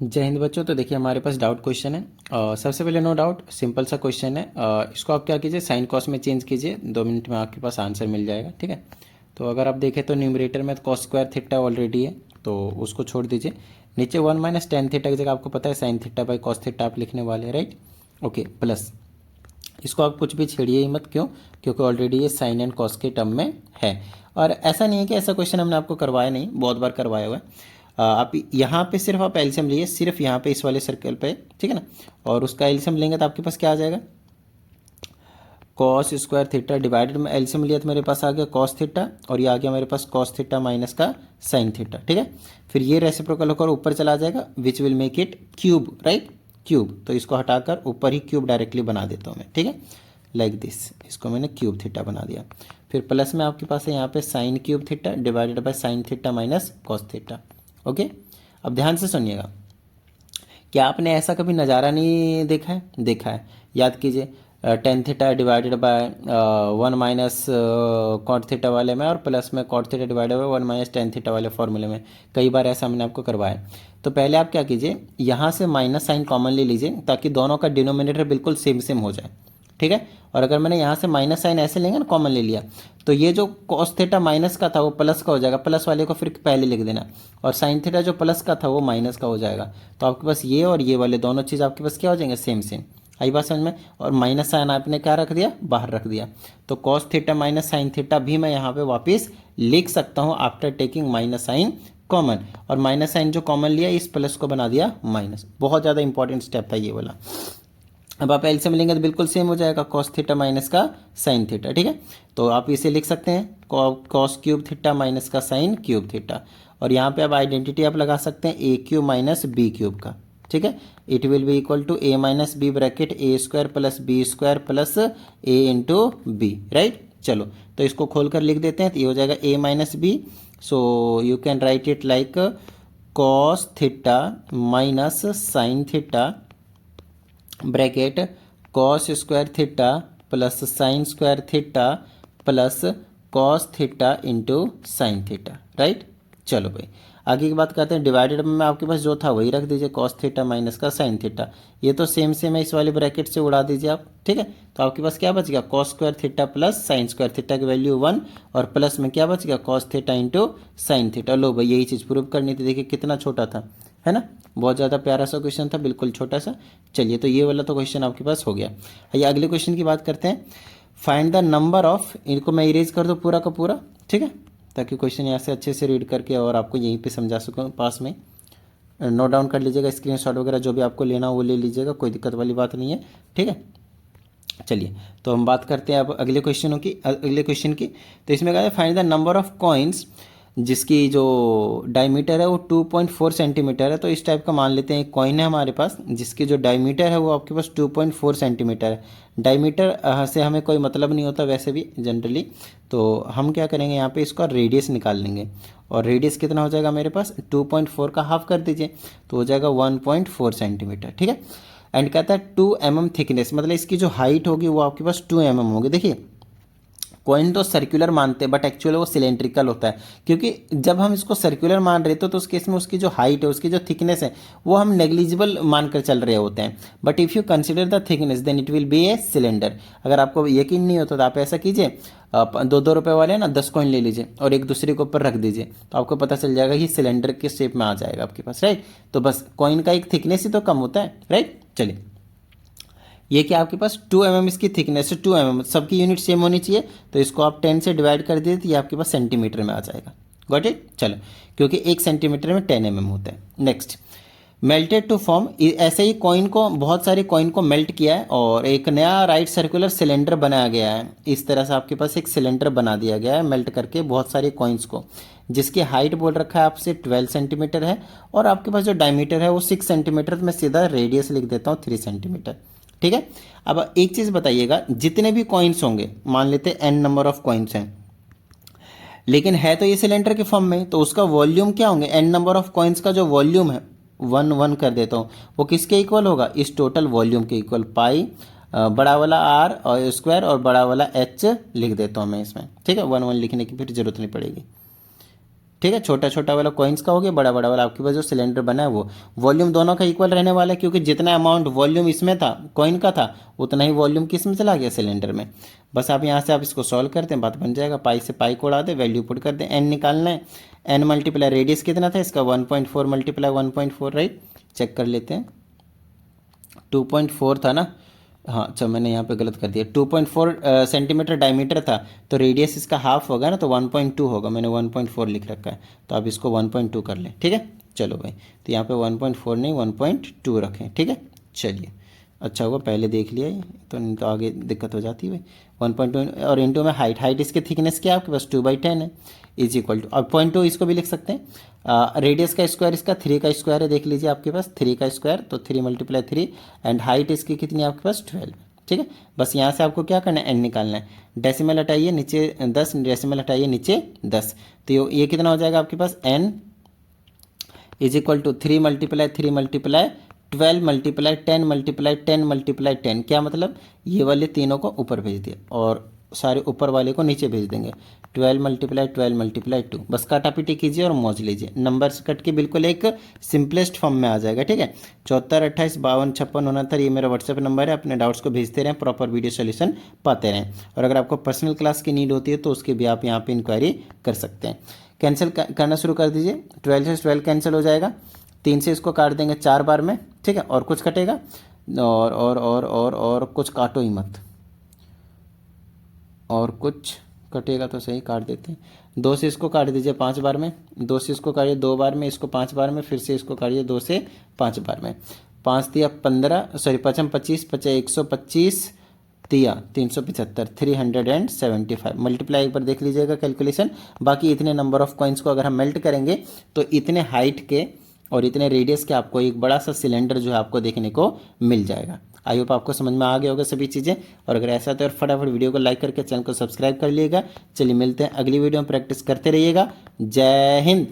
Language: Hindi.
जय हिंद बच्चों। तो देखिए हमारे पास डाउट क्वेश्चन है। सबसे पहले नो डाउट सिंपल सा क्वेश्चन है। इसको आप क्या कीजिए, साइन कॉस में चेंज कीजिए, 2 मिनट में आपके पास आंसर मिल जाएगा। ठीक है। तो अगर आप देखें तो न्यूमरेटर में कॉस स्क्वायर थीटा ऑलरेडी है, तो उसको छोड़ दीजिए। नीचे 1 - tan थीटा की जगह आपको पता है sine theta by cos theta आप लिखने वाले हैं, राइट। ओके, प्लस इसको आप कुछ भी छेड़िए ही मत, क्यों? क्योंकि ऑलरेडी ये साइन एंड कॉस के टर्म में है। और ऐसा नहीं है कि ऐसा क्वेश्चन हमने आपको करवाया नहीं, बहुत बार करवाया हुआ है। आप यहाँ पे सिर्फ आप एलसीएम लीजिए, सिर्फ यहाँ पे इस वाले सर्कल पे, ठीक है ना। और उसका एलसीएम लेंगे तो आपके पास क्या आ जाएगा, कॉस स्क्वायर थीटा डिवाइडेड में एलसीएम लिया तो मेरे पास आ गया कॉस थीटा, और ये आ गया मेरे पास कॉस थीटा माइनस का साइन थीटा। ठीक है। फिर ये रेसिप्रोकल होकर ऊपर चला जाएगा, which will make it cube, right, cube. तो इसको हटाकर ऊपर ही क्यूब डायरेक्टली बना देता हूँ मैं, ठीक है, लाइक दिस। इसको मैंने क्यूब थीटा बना दिया। फिर प्लस में आपके पास है यहाँ पे sign cube theta divided by sine theta minus cos theta. Okay, अब ध्यान से सुनिएगा। क्या आपने ऐसा कभी नज़ारा नहीं देखा है? देखा है, याद कीजिए। Tan theta divided by 1 - cot theta वाले में, और प्लस में cot theta divided by 1 - tan theta वाले फॉर्मूले में कई बार ऐसा हमने आपको करवाया। तो पहले आप क्या कीजिए, यहाँ से माइनस साइन कॉमन ले लीजिए ताकि दोनों का डिनोमिनेटर बिल्कुल सेम सेम हो जाए। ठीक है। और अगर मैंने यहाँ से माइनस साइन ऐसे लेंगे ना, कॉमन ले लिया, तो ये जो कॉस थीटा माइनस का था वो प्लस का हो जाएगा, प्लस वाले को फिर पहले लिख देना। और साइन थीटा जो प्लस का था वो माइनस का हो जाएगा। तो आपके पास ये और ये वाले दोनों चीज़ आपके पास क्या हो जाएंगे, सेम सेम। आई बात समझ में? और माइनस साइन आपने क्या रख दिया, बाहर रख दिया। तो cos theta minus sine theta भी मैं यहाँ पे वापस लिख सकता हूँ after taking minus sine common. और माइनस साइन जो कॉमन लिया, इस प्लस को बना दिया माइनस। बहुत ज़्यादा इंपॉर्टेंट स्टेप था ये वाला। अब आप एलसीएम लेंगे तो बिल्कुल सेम हो जाएगा, कॉस थीटा माइनस का साइन थीटा। ठीक है। तो आप इसे लिख सकते हैं कॉस क्यूब थीटा माइनस का साइन क्यूब थीटा। और यहाँ पे अब आइडेंटिटी आप लगा सकते हैं A cube minus B cube का। ठीक है। It will be equal to A minus B bracket A square plus B square plus A into B, right. चलो, तो इसको खोल कर लिख देते हैं, तो ये हो जाएगा A minus B. So you can write it like cos theta minus sine theta bracket cos square theta plus sine square theta plus cos theta into sine theta, right. चलो भाई, आगे की बात करते हैं। डिवाइडेड में आपके पास जो था वही रख दीजिए, कॉस थीटा माइनस का साइन थीटा। ये तो सेम सेम है, इस वाले ब्रैकेट से उड़ा दीजिए आप। ठीक है। तो आपके पास क्या बच गया, cos square theta plus sine square theta की वैल्यू 1, और प्लस में क्या बच गया, cos theta into sine theta. लो भाई, यही चीज़ प्रूव करनी थी। देखिए कितना छोटा था, है ना। बहुत ज़्यादा प्यारा सा क्वेश्चन था, बिल्कुल छोटा सा। चलिए, तो ये वाला तो क्वेश्चन आपके पास हो गया। आइए अगले क्वेश्चन की बात करते हैं। फाइंड द नंबर ऑफ, इनको मैं इरेज कर दूँ पूरा का पूरा, ठीक है, ताकि क्वेश्चन यहाँ से अच्छे से रीड करके और आपको यहीं पे समझा सकूँ पास में। नोट डाउन कर लीजिएगा, स्क्रीनशॉट वगैरह जो भी आपको लेना हो वो ले लीजिएगा, कोई दिक्कत वाली बात नहीं है। ठीक है। चलिए, तो हम बात करते हैं अब अगले क्वेश्चनों की, अगले क्वेश्चन की। तो इसमें कहा है find the number of coins जिसकी जो डायमीटर है वो 2.4 सेंटीमीटर है। तो इस टाइप का मान लेते हैं, एक कॉइन है हमारे पास जिसकी जो डायमीटर है वो आपके पास 2.4 सेंटीमीटर है। डायमीटर से हमें कोई मतलब नहीं होता वैसे भी जनरली। तो हम क्या करेंगे, यहाँ पे इसका रेडियस निकाल लेंगे। और रेडियस कितना हो जाएगा मेरे पास, 2.4 का हाफ कर दीजिए तो हो जाएगा 1.4 सेंटीमीटर। ठीक है। एंड कहता है 2 mm थिकनेस, मतलब इसकी जो हाइट होगी वो आपके पास 2 mm होगी। देखिए कॉइन तो सर्कुलर मानते हैं बट एक्चुअली वो सिलेंड्रिकल होता है, क्योंकि जब हम इसको सर्कुलर मान रहे थे तो उस केस में उसकी जो हाइट है, उसकी जो थिकनेस है, वो हम नेग्लिजिबल मानकर चल रहे होते हैं। But if you consider the thickness then it will be a cylinder. अगर आपको यकीन नहीं होता तो आप ऐसा कीजिए, 2-2 रुपये वाले ना 10 कॉइन ले लीजिए और एक दूसरे के ऊपर रख दीजिए, तो आपको पता चल जाएगा कि सिलेंडर के शेप में आ जाएगा आपके पास, राइट। तो बस कॉइन का एक थिकनेस ही तो कम होता है, राइट। चलिए, ये क्या आपके पास 2 mm इसकी थिकनेस है, 2 mm सबकी यूनिट सेम होनी चाहिए। तो इसको आप 10 से डिवाइड कर दिए तो ये आपके पास सेंटीमीटर में आ जाएगा। Got it. चलो, क्योंकि 1 सेंटीमीटर में 10 mm होता है। नेक्स्ट, मेल्टेड टू फॉर्म, ऐसे ही कॉइन को, बहुत सारे कॉइन को मेल्ट किया है और एक नया राइट सर्कुलर सिलेंडर बनाया गया है। इस तरह से आपके पास एक सिलेंडर बना दिया गया है मेल्ट करके बहुत सारे कॉइन्स को, जिसकी हाइट बोल रखा है आपसे 12 सेंटीमीटर है, और आपके पास जो डायमीटर है वो 6 सेंटीमीटर। मैं सीधा रेडियस लिख देता हूँ 3 सेंटीमीटर। ठीक है। अब एक चीज़ बताइएगा, जितने भी कॉइन्स होंगे, मान लेते हैं n नंबर ऑफ कॉइन्स हैं, लेकिन है तो ये सिलेंडर के फॉर्म में, तो उसका वॉल्यूम क्या होंगे, n नंबर ऑफ कॉइन्स का जो वॉल्यूम है 1 कर देता हूँ, वो किसके इक्वल होगा, इस टोटल वॉल्यूम के इक्वल। पाई बड़ा वाला r और स्क्वायर और बड़ा वाला h लिख देता हूँ मैं इसमें। ठीक है, 1 1 लिखने की फिर जरूरत नहीं पड़ेगी। ठीक है, छोटा छोटा वाला कॉइन्स का हो गया, बड़ा बड़ा वाला आपके पास जो सिलेंडर बना है वो। वॉल्यूम दोनों का इक्वल रहने वाला है, क्योंकि जितना अमाउंट वॉल्यूम इसमें था कॉइन का था, उतना ही वॉल्यूम किस में चला गया, सिलेंडर में। बस आप यहाँ से आप इसको सॉल्व करते हैं, बात बन जाएगा। पाई से पाई को उड़ा दे, वैल्यू पुट कर दें। एन निकालना है, एन मल्टीप्लाई रेडियस कितना था इसका, 1.4 मल्टीप्लाई 1.4, राइट। चेक कर लेते हैं, 2.4 था ना, हाँ अच्छा मैंने यहाँ पे गलत कर दिया, 2.4 सेंटीमीटर डायमीटर था, तो रेडियस इसका हाफ होगा ना, तो 1.2 होगा, मैंने 1.4 लिख रखा है, तो आप इसको 1.2 कर लें, ठीक है। चलो भाई, तो यहाँ पे 1.4 नहीं 1.2 रखें, ठीक है। चलिए, अच्छा हुआ पहले देख लिया ये, तो नहीं तो आगे दिक्कत हो जाती है भाई। 1.2 और इंटू में हाइट इसकी थिकनेस क्या है आपके पास, 2/10 है, इज इक्वल टू, अब 0.2 इसको भी लिख सकते हैं। रेडियस का स्क्वायर इसका 3 का स्क्वायर है, देख लीजिए आपके पास 3 का स्क्वायर, तो 3 मल्टीप्लाई 3, एंड हाइट इसकी कितनी है आपके पास 12, ठीक है। बस यहाँ से आपको क्या करना है, एन निकालना है। डेसिमल हटाइए नीचे 10, डेसिमल हटाइए नीचे 10, तो ये कितना हो जाएगा आपके पास, N is equal to 3 multiply 3 multiply 12 multiply 10 multiply 10 multiply 10, क्या मतलब, ये वाले तीनों को ऊपर भेज दिया और सारे ऊपर वाले को नीचे भेज देंगे। 12 मल्टीप्लाई 12 मल्टीप्लाई 2, बस काटापीटी कीजिए और मौज लीजिए, नंबर्स कट के बिल्कुल एक सिंपलेस्ट फॉर्म में आ जाएगा, ठीक है। 74 28 52 56 69, ये मेरा व्हाट्सएप नंबर है, अपने डाउट्स को भेजते रहें, प्रॉपर वीडियो सोल्यूशन पाते रहें। और अगर आपको पर्सनल क्लास की नीड होती है तो उसकी भी आप यहाँ पे इंक्वायरी कर सकते हैं। कैंसिल करना शुरू कर दीजिए, 12 से 12 कैंसिल हो जाएगा, 3 से इसको काट देंगे 4 बार में, ठीक है। और कुछ कटेगा, और कुछ काटो ही मत, और कुछ कटेगा तो सही, काट देते हैं। 2 से इसको काट दीजिए 5 बार में, 2 से इसको काटिए 2 बार में, इसको 5 बार में, फिर से इसको काटिए 2 से 5 बार में। 5 दिया 15, सॉरी 5 25, 125 दिया 375, 375 मल्टीप्लाई एक बार देख लीजिएगा कैलकुलेशन। बाकी इतने नंबर ऑफ कॉइन्स को अगर हम मेल्ट करेंगे तो इतने हाइट के और इतने रेडियस के आपको एक बड़ा सा सिलेंडर जो है आपको देखने को मिल जाएगा। आई होप आपको समझ में आ गया होगा सभी चीज़ें, और अगर ऐसा तो यार फटाफट वीडियो को लाइक करके चैनल को सब्सक्राइब कर लीजिएगा। चलिए मिलते हैं अगली वीडियो में, प्रैक्टिस करते रहिएगा। जय हिंद।